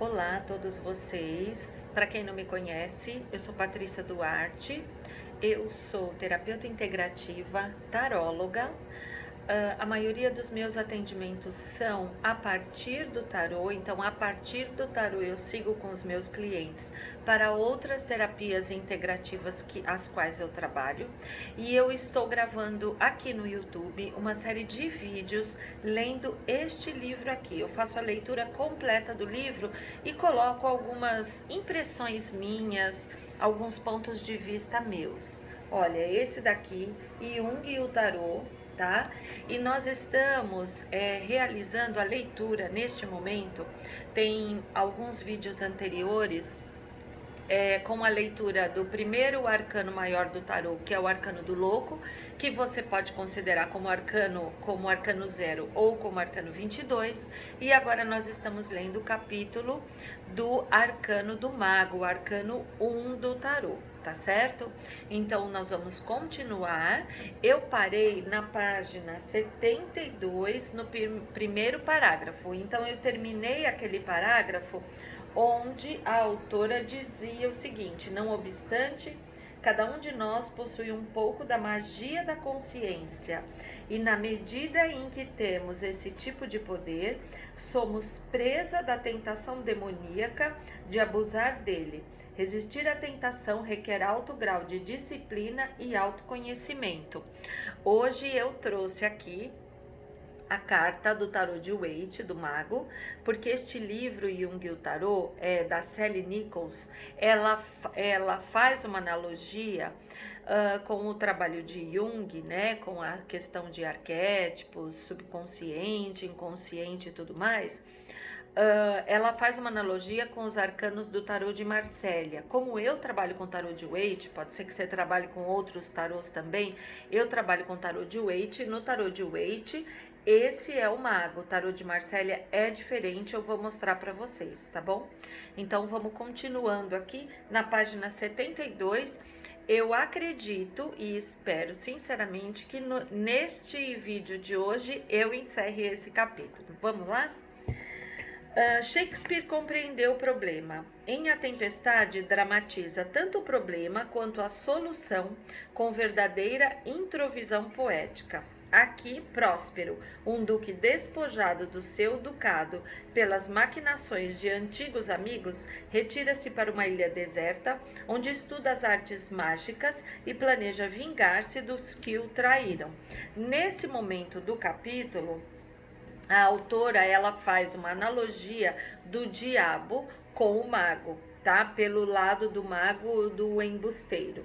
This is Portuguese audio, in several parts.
Olá a todos vocês. Para quem não me conhece, eu sou Patrícia Duarte. Eu sou terapeuta integrativa, taróloga. A maioria dos meus atendimentos são a partir do tarô, então a partir do tarô eu sigo com os meus clientes para outras terapias integrativas as quais eu trabalho. E eu estou gravando aqui no YouTube uma série de vídeos lendo este livro aqui. Eu faço a leitura completa do livro e coloco algumas impressões minhas, alguns pontos de vista meus. Olha, esse daqui, Jung e o Tarô, tá? E nós estamos realizando a leitura neste momento. Tem alguns vídeos anteriores com a leitura do primeiro arcano maior do tarô, que é o arcano do louco, que você pode considerar como arcano 0 ou como arcano 22, e agora nós estamos lendo o capítulo do arcano do mago, o arcano 1 do tarô, tá certo? Então nós vamos continuar. Eu parei na página 72, no primeiro parágrafo, então eu terminei aquele parágrafo onde a autora dizia o seguinte: não obstante, cada um de nós possui um pouco da magia da consciência, e na medida em que temos esse tipo de poder, somos presa da tentação demoníaca de abusar dele. Resistir à tentação requer alto grau de disciplina e autoconhecimento. Hoje eu trouxe aqui a carta do tarô de Waite, do mago, porque este livro, Jung e o Tarô, da Sally Nichols, ela faz uma analogia com o trabalho de Jung, né, com a questão de arquétipos, subconsciente, inconsciente e tudo mais. Ela faz uma analogia com os arcanos do tarô de Marsella. Como eu trabalho com tarô de Waite, pode ser que você trabalhe com outros tarôs também, eu trabalho com tarô de Waite. No tarô de Waite, esse é o mago. O tarô de Marsella é diferente, eu vou mostrar para vocês, tá bom? Então vamos continuando aqui na página 72. Eu acredito e espero sinceramente que neste vídeo de hoje eu encerre esse capítulo. Vamos lá? Shakespeare compreendeu o problema. Em A Tempestade, dramatiza tanto o problema quanto a solução com verdadeira introvisão poética. Aqui, Próspero, um duque despojado do seu ducado pelas maquinações de antigos amigos, retira-se para uma ilha deserta, onde estuda as artes mágicas e planeja vingar-se dos que o traíram. Nesse momento do capítulo, a autora, ela faz uma analogia do diabo com o mago, tá? Pelo lado do mago do embusteiro.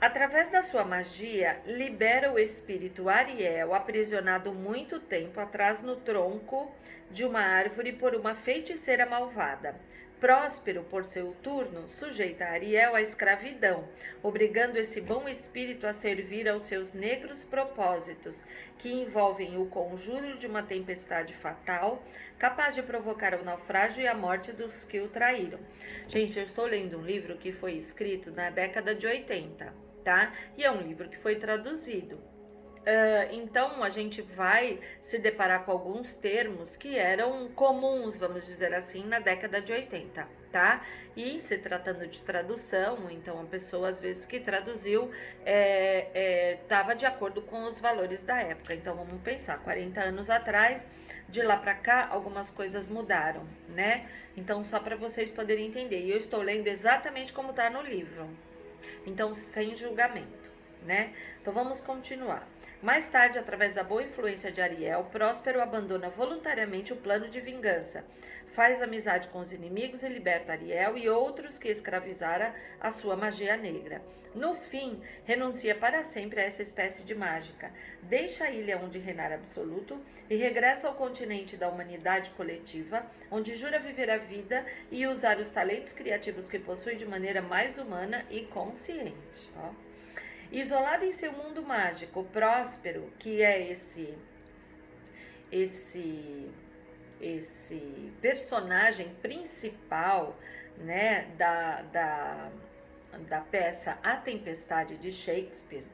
Através da sua magia, libera o espírito Ariel, aprisionado muito tempo atrás no tronco de uma árvore por uma feiticeira malvada. Próspero, por seu turno, sujeita Ariel à escravidão, obrigando esse bom espírito a servir aos seus negros propósitos, que envolvem o conjuro de uma tempestade fatal, capaz de provocar o naufrágio e a morte dos que o traíram. Gente, eu estou lendo um livro que foi escrito na década de 80, tá? E é um livro que foi traduzido. Então a gente vai se deparar com alguns termos que eram comuns, vamos dizer assim, na década de 80, tá? E se tratando de tradução, então a pessoa às vezes que traduziu estava de acordo com os valores da época. Então vamos pensar, 40 anos atrás, de lá para cá, algumas coisas mudaram, né? Então só para vocês poderem entender, e eu estou lendo exatamente como está no livro, então sem julgamento, né? Então vamos continuar. Mais tarde, através da boa influência de Ariel, Próspero abandona voluntariamente o plano de vingança, faz amizade com os inimigos e liberta Ariel e outros que escravizaram a sua magia negra. No fim, renuncia para sempre a essa espécie de mágica, deixa a ilha onde reinar absoluto e regressa ao continente da humanidade coletiva, onde jura viver a vida e usar os talentos criativos que possui de maneira mais humana e consciente. Isolado em seu mundo mágico, Próspero, que é esse personagem principal, né, da peça A Tempestade de Shakespeare,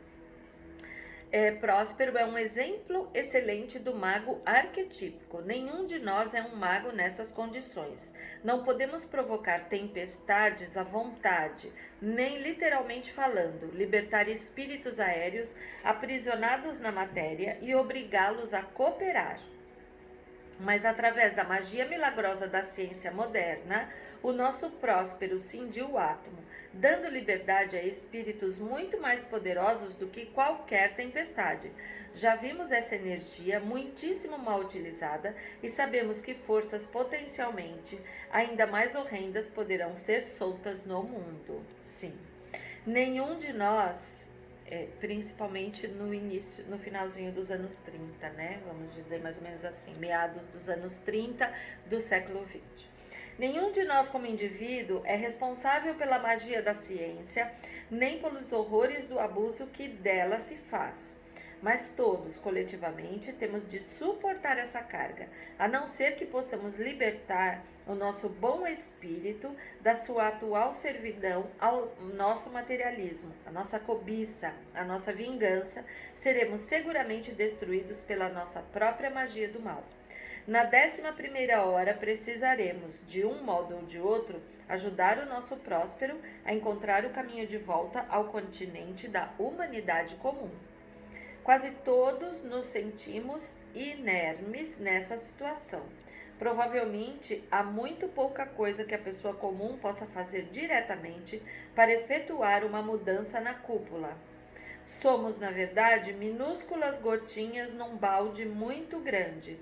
Próspero é um exemplo excelente do mago arquetípico. Nenhum de nós é um mago nessas condições. Não podemos provocar tempestades à vontade, nem literalmente falando, libertar espíritos aéreos aprisionados na matéria e obrigá-los a cooperar. Mas através da magia milagrosa da ciência moderna, o nosso próspero cindiu o átomo, dando liberdade a espíritos muito mais poderosos do que qualquer tempestade. Já vimos essa energia muitíssimo mal utilizada e sabemos que forças potencialmente ainda mais horrendas poderão ser soltas no mundo. Sim, nenhum de nós principalmente no finalzinho dos anos 30, né? Vamos dizer mais ou menos assim, meados dos anos 30 do século 20. Nenhum de nós como indivíduo é responsável pela magia da ciência, nem pelos horrores do abuso que dela se faz. Mas todos, coletivamente, temos de suportar essa carga, a não ser que possamos libertar o nosso bom espírito da sua atual servidão ao nosso materialismo, a nossa cobiça, a nossa vingança, seremos seguramente destruídos pela nossa própria magia do mal. Na 11ª hora, precisaremos, de um modo ou de outro, ajudar o nosso próspero a encontrar o caminho de volta ao continente da humanidade comum. Quase todos nos sentimos inermes nessa situação. Provavelmente há muito pouca coisa que a pessoa comum possa fazer diretamente para efetuar uma mudança na cúpula. Somos, na verdade, minúsculas gotinhas num balde muito grande.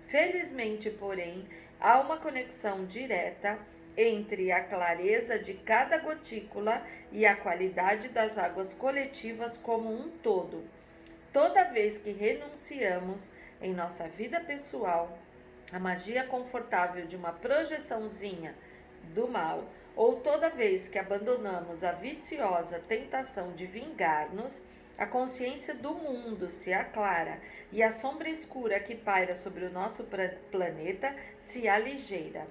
Felizmente, porém, há uma conexão direta entre a clareza de cada gotícula e a qualidade das águas coletivas como um todo. Toda vez que renunciamos em nossa vida pessoal à magia confortável de uma projeçãozinha do mal, ou toda vez que abandonamos a viciosa tentação de vingar-nos, a consciência do mundo se aclara e a sombra escura que paira sobre o nosso planeta se aligeira.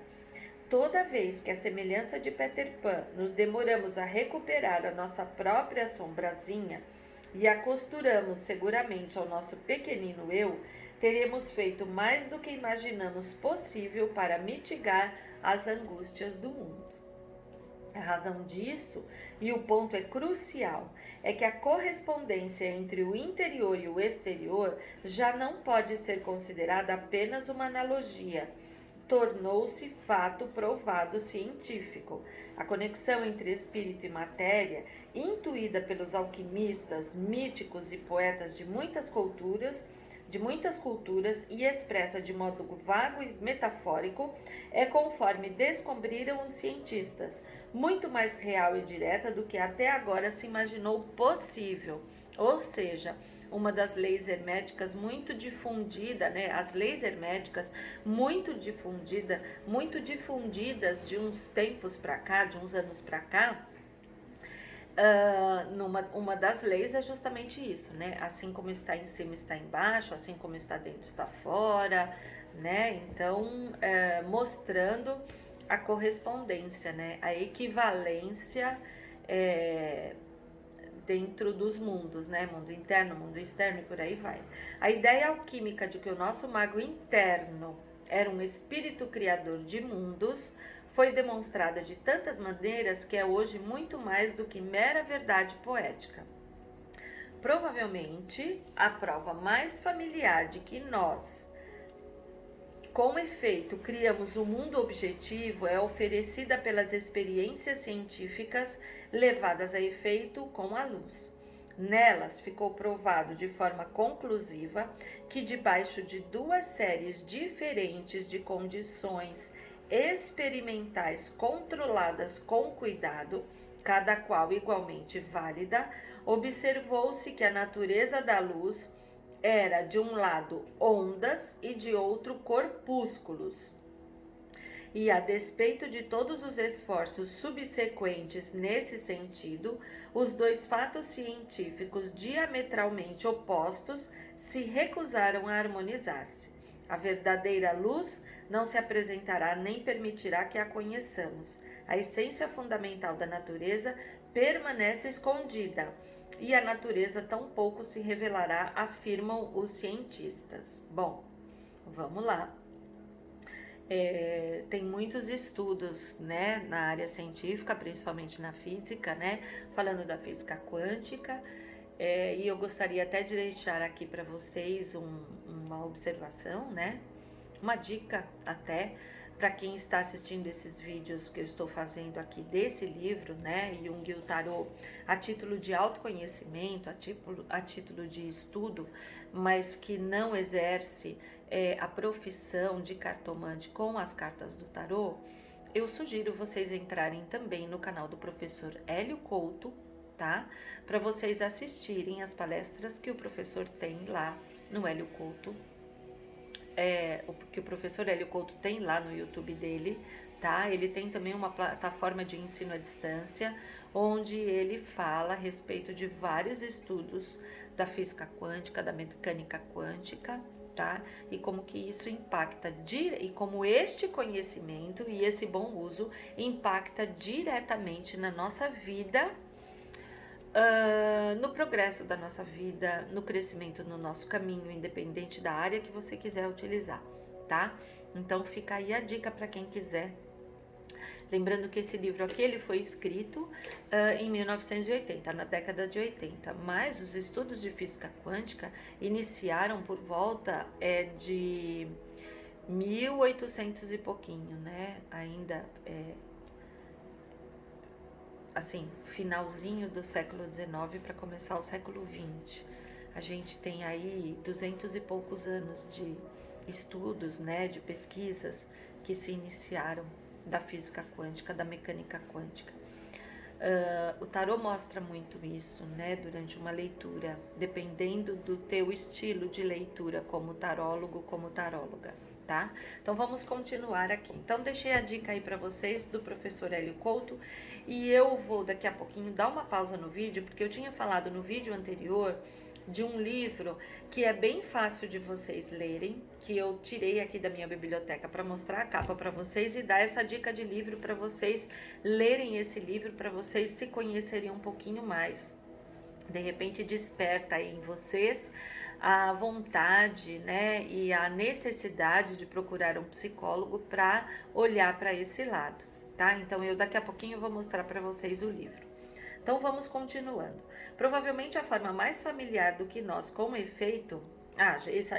Toda vez que, à semelhança de Peter Pan, nos demoramos a recuperar a nossa própria sombrazinha, e a costuramos seguramente ao nosso pequenino eu, teremos feito mais do que imaginamos possível para mitigar as angústias do mundo. A razão disso, e o ponto é crucial, é que a correspondência entre o interior e o exterior já não pode ser considerada apenas uma analogia. Tornou-se fato provado científico. A conexão entre espírito e matéria, intuída pelos alquimistas, míticos e poetas de muitas culturas e expressa de modo vago e metafórico, é, conforme descobriram os cientistas, muito mais real e direta do que até agora se imaginou possível. Ou seja, uma das leis herméticas muito difundida, né? As leis herméticas muito difundidas de uns tempos para cá, de uns anos para cá. Uma das leis é justamente isso, né? Assim como está em cima, está embaixo, assim como está dentro, está fora, né? Então, mostrando a correspondência, né? A equivalência dentro dos mundos, né? Mundo interno, mundo externo e por aí vai. A ideia alquímica de que o nosso mago interno era um espírito criador de mundos foi demonstrada de tantas maneiras que é hoje muito mais do que mera verdade poética. Provavelmente, a prova mais familiar de que nós, com efeito, criamos um mundo objetivo é oferecida pelas experiências científicas levadas a efeito com a luz. Nelas ficou provado de forma conclusiva que debaixo de duas séries diferentes de condições experimentais controladas com cuidado, cada qual igualmente válida, observou-se que a natureza da luz era de um lado ondas e de outro corpúsculos. E a despeito de todos os esforços subsequentes nesse sentido, os dois fatos científicos diametralmente opostos se recusaram a harmonizar-se. A verdadeira luz não se apresentará nem permitirá que a conheçamos. A essência fundamental da natureza permanece escondida. e a natureza tampouco se revelará, afirmam os cientistas. Bom, vamos lá. Tem muitos estudos, né, na área científica, principalmente na física, né, falando da física quântica, e eu gostaria até de deixar aqui para vocês uma observação, né, uma dica até para quem está assistindo esses vídeos que eu estou fazendo aqui desse livro, né, Jung e o Tarot, a título de autoconhecimento, a título de estudo, mas que não exerce a profissão de cartomante com as cartas do tarot. Eu sugiro vocês entrarem também no canal do professor Hélio Couto, tá? Para vocês assistirem as palestras que o professor tem lá no Hélio Couto. Que o professor Hélio Couto tem lá no YouTube dele, tá? Ele tem também uma plataforma de ensino à distância, onde ele fala a respeito de vários estudos da física quântica, da mecânica quântica, tá? E como que isso impacta, e como este conhecimento e esse bom uso impacta diretamente na nossa vida, no progresso da nossa vida, no crescimento no nosso caminho, independente da área que você quiser utilizar, tá? Então fica aí a dica para quem quiser. Lembrando que esse livro aqui ele foi escrito em 1980, na década de 80, mas os estudos de física quântica iniciaram por volta de 1800 e pouquinho, né? Ainda assim, finalzinho do século XIX para começar o século XX. A gente tem aí 200 e poucos anos de estudos, né, de pesquisas que se iniciaram da física quântica, da mecânica quântica. O tarô mostra muito isso, né, durante uma leitura, dependendo do teu estilo de leitura como tarólogo, como taróloga. Tá? Então vamos continuar aqui. Então deixei a dica aí para vocês do professor Hélio Couto e eu vou daqui a pouquinho dar uma pausa no vídeo, porque eu tinha falado no vídeo anterior de um livro que é bem fácil de vocês lerem, que eu tirei aqui da minha biblioteca para mostrar a capa para vocês e dar essa dica de livro para vocês lerem esse livro, para vocês se conhecerem um pouquinho mais. De repente desperta aí em vocês a vontade, né, e a necessidade de procurar um psicólogo para olhar para esse lado, tá? Então eu daqui a pouquinho vou mostrar para vocês o livro. Então vamos continuando. Provavelmente a forma mais familiar do que nós com efeito...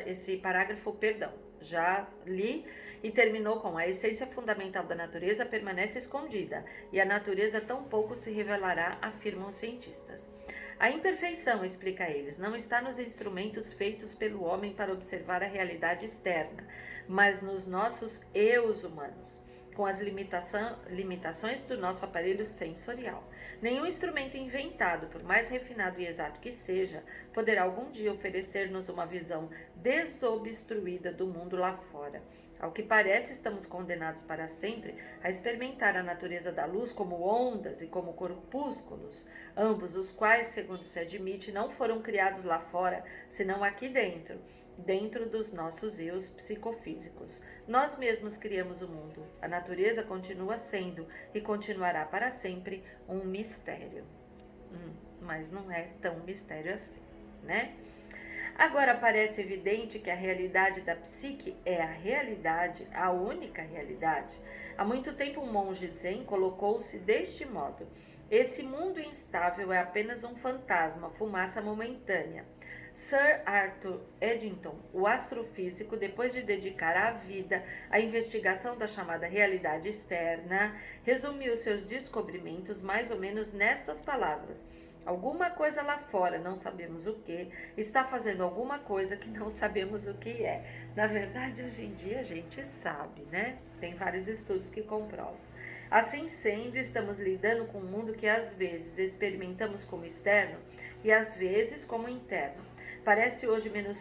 esse parágrafo, perdão, já li e terminou com: a essência fundamental da natureza permanece escondida e a natureza tampouco se revelará, afirmam os cientistas. A imperfeição, explica eles, não está nos instrumentos feitos pelo homem para observar a realidade externa, mas nos nossos eus humanos, com as limitações do nosso aparelho sensorial. Nenhum instrumento inventado, por mais refinado e exato que seja, poderá algum dia oferecer-nos uma visão desobstruída do mundo lá fora. Ao que parece, estamos condenados para sempre a experimentar a natureza da luz como ondas e como corpúsculos, ambos os quais, segundo se admite, não foram criados lá fora, senão aqui dentro dos nossos eus psicofísicos. Nós mesmos criamos o mundo. A natureza continua sendo e continuará para sempre um mistério. Mas não é tão mistério assim, né? Agora parece evidente que a realidade da psique é a realidade, a única realidade. Há muito tempo um monge zen colocou-se deste modo: esse mundo instável é apenas um fantasma, fumaça momentânea. Sir Arthur Eddington, o astrofísico, depois de dedicar a vida à investigação da chamada realidade externa, resumiu seus descobrimentos mais ou menos nestas palavras: alguma coisa lá fora, não sabemos o que, está fazendo alguma coisa que não sabemos o que é. Na verdade, hoje em dia a gente sabe, né? Tem vários estudos que comprovam. Assim sendo, estamos lidando com um mundo que às vezes experimentamos como externo e às vezes como interno. Parece hoje menos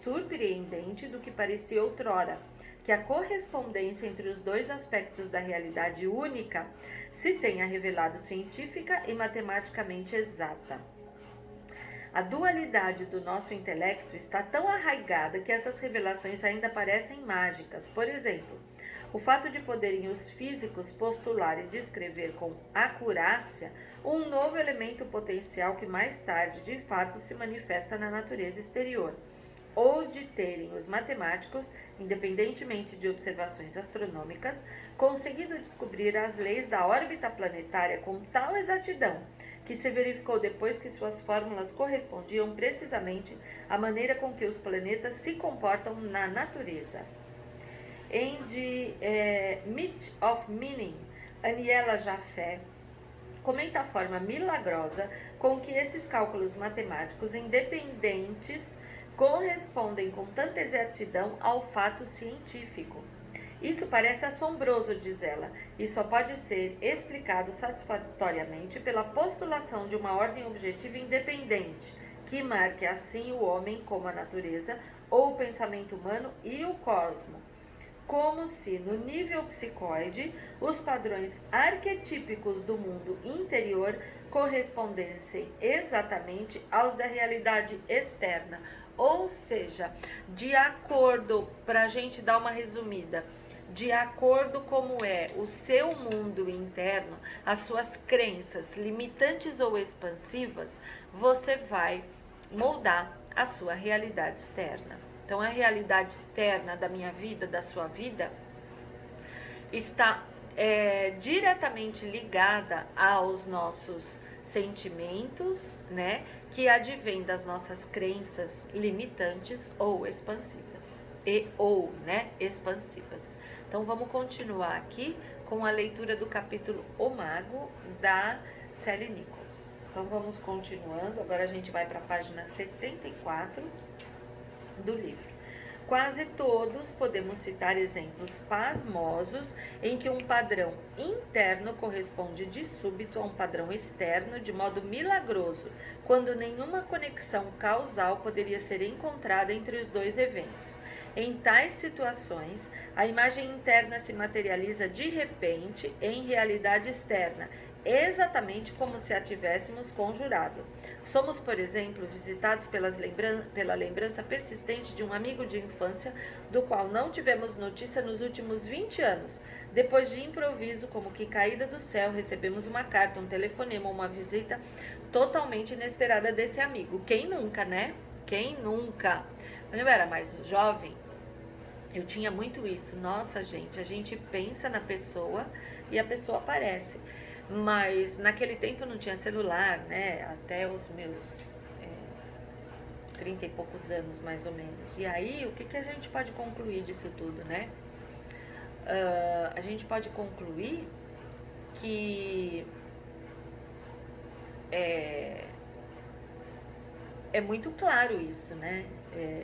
surpreendente do que parecia outrora, que a correspondência entre os dois aspectos da realidade única se tenha revelado científica e matematicamente exata. A dualidade do nosso intelecto está tão arraigada que essas revelações ainda parecem mágicas. Por exemplo, o fato de poderem os físicos postular e descrever com acurácia um novo elemento potencial que mais tarde de fato se manifesta na natureza exterior, ou de terem os matemáticos, independentemente de observações astronômicas, conseguido descobrir as leis da órbita planetária com tal exatidão que se verificou depois que suas fórmulas correspondiam precisamente à maneira com que os planetas se comportam na natureza. Em The Myth of Meaning, Aniela Jaffe comenta a forma milagrosa com que esses cálculos matemáticos independentes correspondem com tanta exatidão ao fato científico. Isso parece assombroso, diz ela, e só pode ser explicado satisfatoriamente pela postulação de uma ordem objetiva independente, que marque assim o homem como a natureza, ou o pensamento humano e o cosmo. Como se, no nível psicoide, os padrões arquetípicos do mundo interior correspondessem exatamente aos da realidade externa. Ou seja, de acordo, para a gente dar uma resumida, de acordo como é o seu mundo interno, as suas crenças limitantes ou expansivas, você vai moldar a sua realidade externa. Então, a realidade externa da minha vida, da sua vida, está diretamente ligada aos nossos sentimentos, né, que advêm das nossas crenças limitantes ou expansivas, expansivas. Então, vamos continuar aqui com a leitura do capítulo O Mago, da Sally Nichols. Então, vamos continuando. Agora a gente vai para a página 74 do livro. Quase todos podemos citar exemplos pasmosos em que um padrão interno corresponde de súbito a um padrão externo de modo milagroso, quando nenhuma conexão causal poderia ser encontrada entre os dois eventos. Em tais situações, a imagem interna se materializa de repente em realidade externa, exatamente como se a tivéssemos conjurado. Somos, por exemplo, visitados pela lembrança persistente de um amigo de infância do qual não tivemos notícia nos últimos 20 anos. Depois de improviso, como que caída do céu, recebemos uma carta, um telefonema, uma visita totalmente inesperada desse amigo. Quem nunca, né? Quem nunca? Quando eu era mais jovem, eu tinha muito isso. Nossa, gente, a gente pensa na pessoa e a pessoa aparece. Mas naquele tempo eu não tinha celular, né? Até os meus 30 e poucos anos, mais ou menos. E aí, o que a gente pode concluir disso tudo, né? A gente pode concluir que é muito claro isso, né?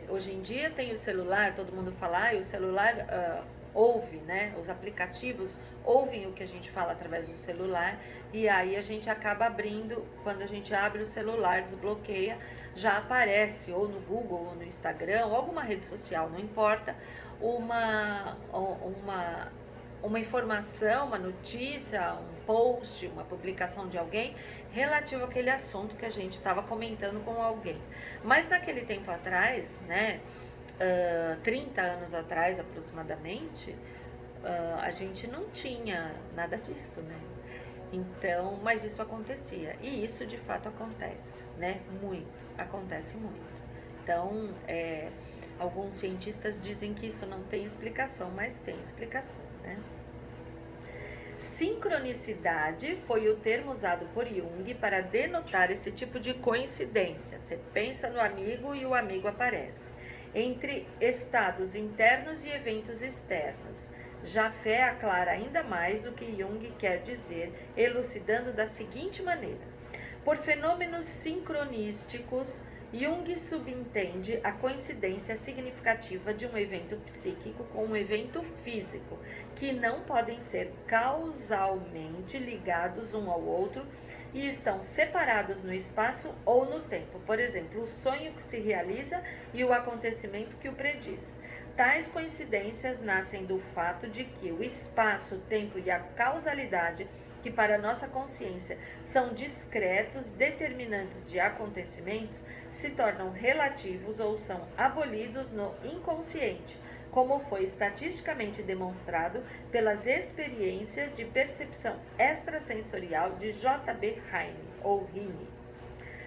Hoje em dia tem o celular, todo mundo fala, o celular ouve, né? Os aplicativos ouvem o que a gente fala através do celular, e aí a gente acaba abrindo, quando a gente abre o celular, desbloqueia, já aparece ou no Google, ou no Instagram, ou alguma rede social, não importa, uma informação, uma notícia, um post, uma publicação de alguém relativo àquele assunto que a gente estava comentando com alguém. Mas naquele tempo atrás, né, 30 anos atrás aproximadamente, a gente não tinha nada disso, né? Então, mas isso acontecia, e isso de fato acontece, né? Acontece muito. Então, alguns cientistas dizem que isso não tem explicação, mas tem explicação, né? Sincronicidade foi o termo usado por Jung para denotar esse tipo de coincidência. Você pensa no amigo e o amigo aparece. Entre estados internos e eventos externos. Jaffe aclara ainda mais o que Jung quer dizer, elucidando da seguinte maneira. Por fenômenos sincronísticos, Jung subentende a coincidência significativa de um evento psíquico com um evento físico, que não podem ser causalmente ligados um ao outro e estão separados no espaço ou no tempo. Por exemplo, o sonho que se realiza e o acontecimento que o prediz. Tais coincidências nascem do fato de que o espaço, o tempo e a causalidade que para nossa consciência são discretos, determinantes de acontecimentos, se tornam relativos ou são abolidos no inconsciente, como foi estatisticamente demonstrado pelas experiências de percepção extrasensorial de J.B. Heine, ou Heine.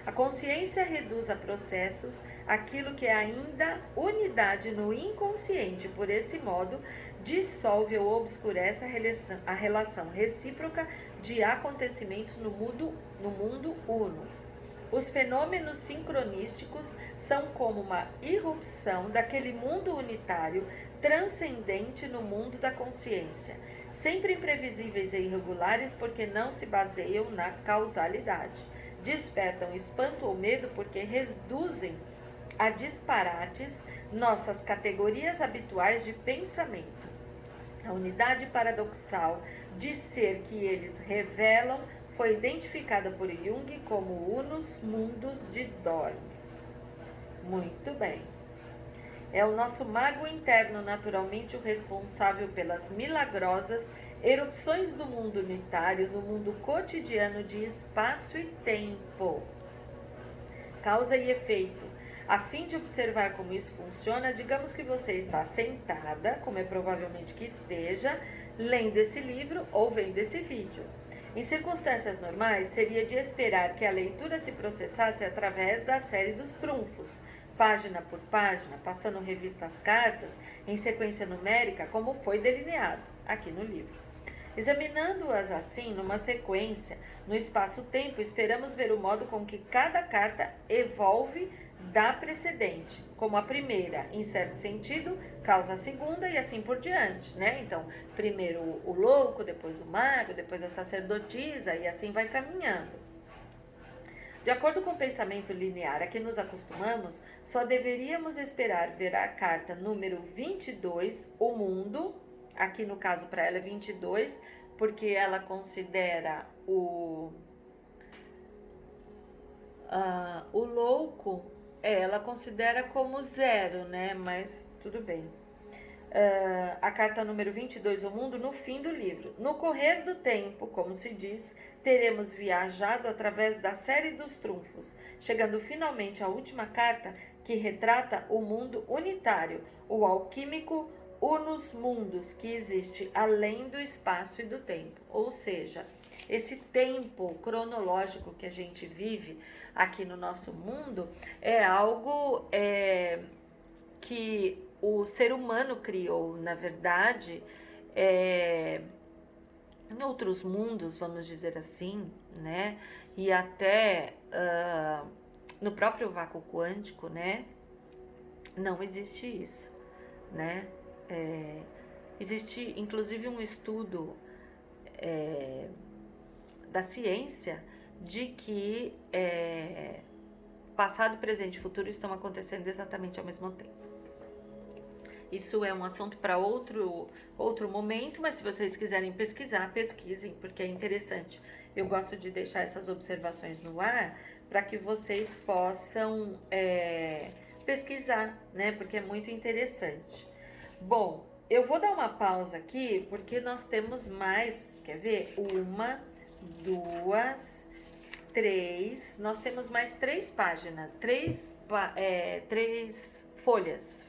A consciência reduz a processos aquilo que é ainda unidade no inconsciente, por esse modo, dissolve ou obscurece a relação recíproca de acontecimentos no mundo uno. Os fenômenos sincronísticos são como uma irrupção daquele mundo unitário transcendente no mundo da consciência, sempre imprevisíveis e irregulares porque não se baseiam na causalidade. Despertam espanto ou medo porque reduzem a disparates nossas categorias habituais de pensamento. A unidade paradoxal de ser que eles revelam foi identificada por Jung como unus mundus de Dorn. Muito bem. É o nosso mago interno naturalmente o responsável pelas milagrosas erupções do mundo unitário no mundo cotidiano de espaço e tempo. Causa e efeito. A fim de observar como isso funciona, digamos que você está sentada, como é provavelmente que esteja, lendo esse livro ou vendo esse vídeo. Em circunstâncias normais, seria de esperar que a leitura se processasse através da série dos trunfos, página por página, passando revista às cartas, em sequência numérica, como foi delineado aqui no livro. Examinando-as assim, numa sequência, no espaço-tempo, esperamos ver o modo com que cada carta evolve da precedente, como a primeira, em certo sentido, causa a segunda e assim por diante, né? Então, primeiro o louco, depois o mago, depois a sacerdotisa e assim vai caminhando. De acordo com o pensamento linear a que nos acostumamos, só deveríamos esperar ver a carta número 22, o mundo, aqui no caso para ela é 22, porque ela considera o louco, ela considera como zero, né? Mas tudo bem. A carta número 22, o mundo, no fim do livro. No correr do tempo, como se diz, teremos viajado através da série dos trunfos, chegando finalmente à última carta que retrata o mundo unitário, o alquímico unus mundus, que existe além do espaço e do tempo. Ou seja, esse tempo cronológico que a gente vive aqui no nosso mundo é algo que o ser humano criou, na verdade, em outros mundos, vamos dizer assim, né? E até no próprio vácuo quântico, né? Não existe isso, né? Existe, inclusive, um estudo da ciência de que passado, presente e futuro estão acontecendo exatamente ao mesmo tempo. Isso é um assunto para outro momento, mas se vocês quiserem pesquisar, pesquisem, porque é interessante. Eu gosto de deixar essas observações no ar para que vocês possam pesquisar, né? Porque é muito interessante. Bom, eu vou dar uma pausa aqui, porque nós temos mais, quer ver? 1, 2, 3, nós temos mais 3 páginas, 3 folhas.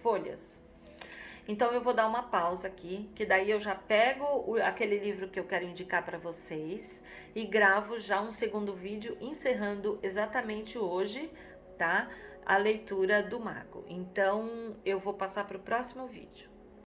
Então, eu vou dar uma pausa aqui, que daí eu já pego aquele livro que eu quero indicar para vocês e gravo já um segundo vídeo encerrando exatamente hoje, tá? A leitura do mago. Então, eu vou passar para o próximo vídeo.